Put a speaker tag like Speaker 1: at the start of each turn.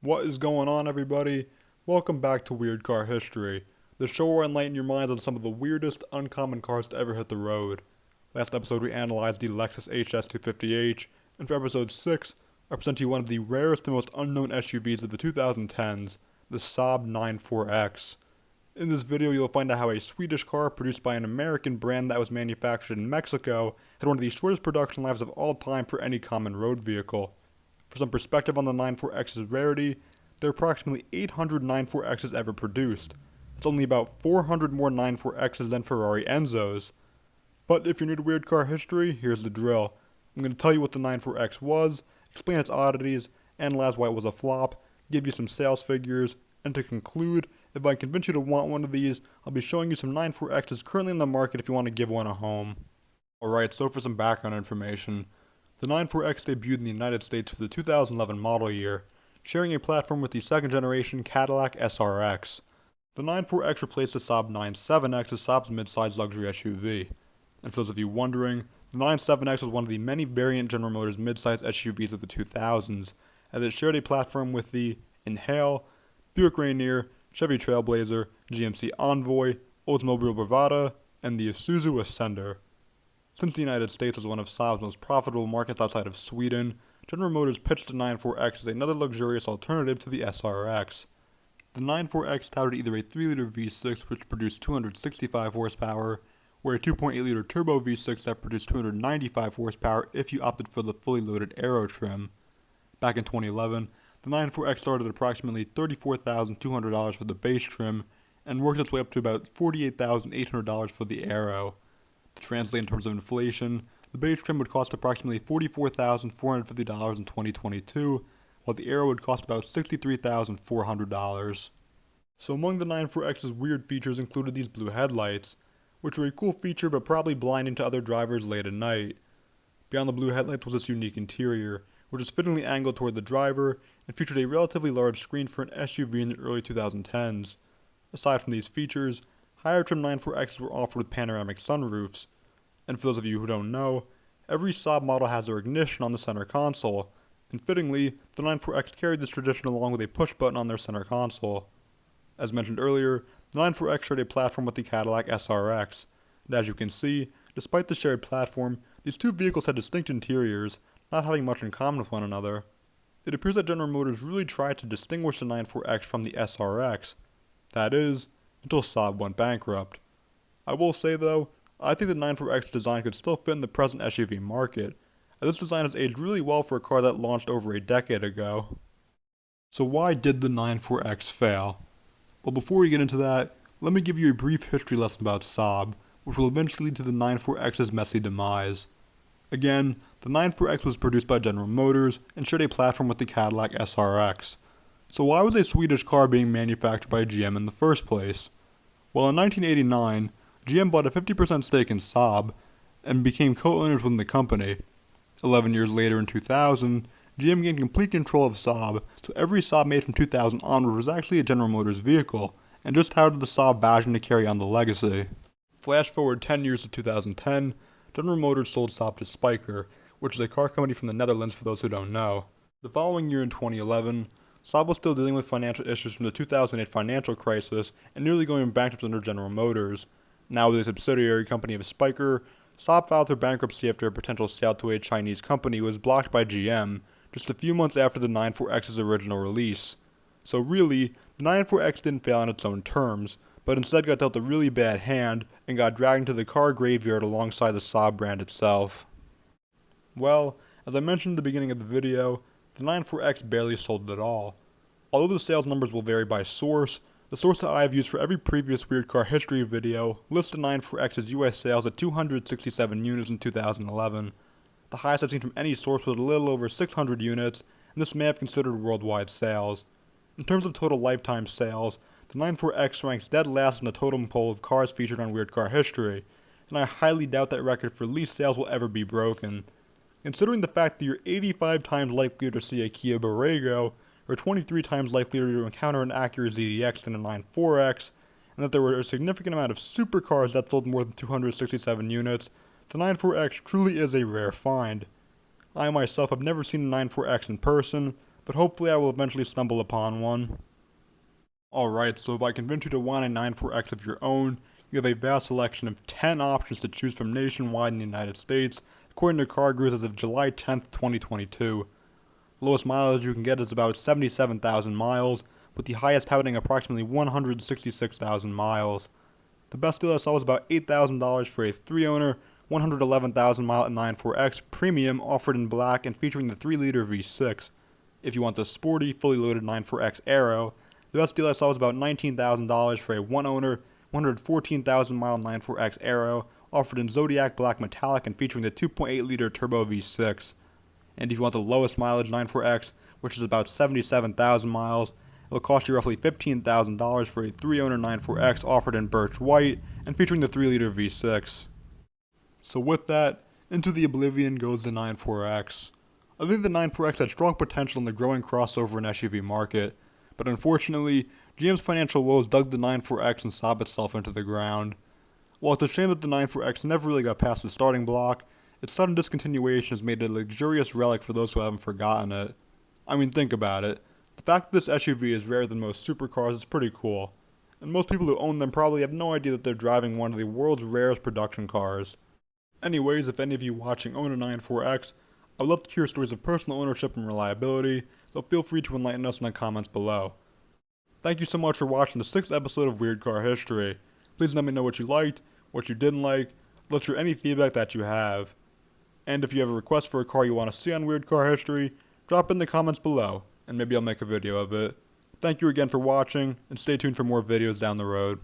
Speaker 1: What is going on, everybody? Welcome back to Weird Car History, the show where I enlighten your minds on some of the weirdest, uncommon cars to ever hit the road. Last episode we analyzed the Lexus HS250H, and for episode 6, I present to you one of the rarest and most unknown SUVs of the 2010s, the Saab 94X. In this video you'll find out how a Swedish car produced by an American brand that was manufactured in Mexico had one of the shortest production lives of all time for any common road vehicle. For some perspective on the 94X's rarity, there are approximately 800 94Xs ever produced. That's only about 400 more 94Xs than Ferrari Enzos. But if you're new to weird car history, here's the drill. I'm going to tell you what the 94X was, explain its oddities, analyze why it was a flop, give you some sales figures, and to conclude, if I convince you to want one of these, I'll be showing you some 94Xs currently in the market if you want to give one a home. Alright, so for some background information. The 94X debuted in the United States for the 2011 model year, sharing a platform with the second generation Cadillac SRX. The 94X replaced the Saab 97X as Saab's midsize luxury SUV. And for those of you wondering, the 97X was one of the many variant General Motors midsize SUVs of the 2000s, as it shared a platform with the Inhale, Buick Rainier, Chevy Trailblazer, GMC Envoy, Oldsmobile Bravada, and the Isuzu Ascender. Since the United States was one of Saab's most profitable markets outside of Sweden, General Motors pitched the 94X as another luxurious alternative to the SRX. The 94X touted either a 3-liter V6 which produced 265 horsepower, or a 2.8-liter turbo V6 that produced 295 horsepower if you opted for the fully loaded aero trim. Back in 2011, the 94X started at approximately $34,200 for the base trim, and worked its way up to about $48,800 for the aero. To translate in terms of inflation, the base trim would cost approximately $44,450 in 2022, while the Aero would cost about $63,400. So among the 94X's weird features included these blue headlights, which were a cool feature but probably blinding to other drivers late at night. Beyond the blue headlights was its unique interior, which was fittingly angled toward the driver and featured a relatively large screen for an SUV in the early 2010s. Aside from these features, higher trim 94Xs were offered with panoramic sunroofs, and for those of you who don't know, every Saab model has their ignition on the center console, and fittingly, the 94X carried this tradition along with a push button on their center console. As mentioned earlier, the 94X shared a platform with the Cadillac SRX, and as you can see, despite the shared platform, these two vehicles had distinct interiors, not having much in common with one another. It appears that General Motors really tried to distinguish the 94X from the SRX, that is, until Saab went bankrupt. I will say though, I think the 94X design could still fit in the present SUV market, as this design has aged really well for a car that launched over a decade ago. So why did the 94X fail? Well, before we get into that, let me give you a brief history lesson about Saab, which will eventually lead to the 94X's messy demise. Again, the 94X was produced by General Motors and shared a platform with the Cadillac SRX. So why was a Swedish car being manufactured by GM in the first place? Well, in 1989, GM bought a 50% stake in Saab and became co-owners within the company. 11 years later in 2000, GM gained complete control of Saab, so every Saab made from 2000 onward was actually a General Motors vehicle, and just touted the Saab badging to carry on the legacy. Flash forward 10 years to 2010, General Motors sold Saab to Spyker, which is a car company from the Netherlands for those who don't know. The following year in 2011, Saab was still dealing with financial issues from the 2008 financial crisis and nearly going bankrupt under General Motors. Now with a subsidiary company of Spyker, Saab filed for bankruptcy after a potential sale to a Chinese company was blocked by GM just a few months after the 94X's original release. So really, the 94X didn't fail on its own terms, but instead got dealt a really bad hand and got dragged into the car graveyard alongside the Saab brand itself. Well, as I mentioned at the beginning of the video, the 94X barely sold at all. Although the sales numbers will vary by source, the source that I have used for every previous weird car history video lists the 94X's US sales at 267 units in 2011. The highest I've seen from any source was a little over 600 units, and this may have considered worldwide sales. In terms of total lifetime sales, the 94X ranks dead last in the totem pole of cars featured on Weird Car History, and I highly doubt that record for least sales will ever be broken. Considering the fact that you're 85 times likelier to see a Kia Borrego, or 23 times likelier to encounter an Acura ZDX than a 94X, and that there were a significant amount of supercars that sold more than 267 units, the 94X truly is a rare find. I myself have never seen a 94X in person, but hopefully I will eventually stumble upon one. Alright, so if I convince you to want a 94X of your own, you have a vast selection of 10 options to choose from nationwide in the United States, according to Car Gurus as of July 10th, 2022. The lowest mileage you can get is about 77,000 miles, with the highest touting approximately 166,000 miles. The best deal I saw was about $8,000 for a 3-owner, 111,000 mile 94X Premium offered in black and featuring the 3-liter V6. If you want the sporty, fully loaded 94X Aero, the best deal I saw was about $19,000 for a 1-owner, 114,000 mile 94X Aero offered in Zodiac Black Metallic and featuring the 2.8-liter turbo V6. And if you want the lowest mileage 94X, which is about 77,000 miles, it will cost you roughly $15,000 for a 3-owner 94X offered in Birch White and featuring the 3-liter V6. So with that, into the oblivion goes the 94X. I think the 94X had strong potential in the growing crossover and SUV market, but unfortunately, GM's financial woes dug the 94X and Saab itself into the ground. While it's a shame that the 94X never really got past the starting block, its sudden discontinuation has made it a luxurious relic for those who haven't forgotten it. I mean, think about it. The fact that this SUV is rarer than most supercars is pretty cool, and most people who own them probably have no idea that they're driving one of the world's rarest production cars. Anyways, if any of you watching own a 94X, I would love to hear stories of personal ownership and reliability, so feel free to enlighten us in the comments below. Thank you so much for watching the 6th episode of Weird Car History. Please let me know what you liked, what you didn't like, let's hear any feedback that you have. And if you have a request for a car you want to see on Weird Car History, drop in the comments below, and maybe I'll make a video of it. Thank you again for watching, and stay tuned for more videos down the road.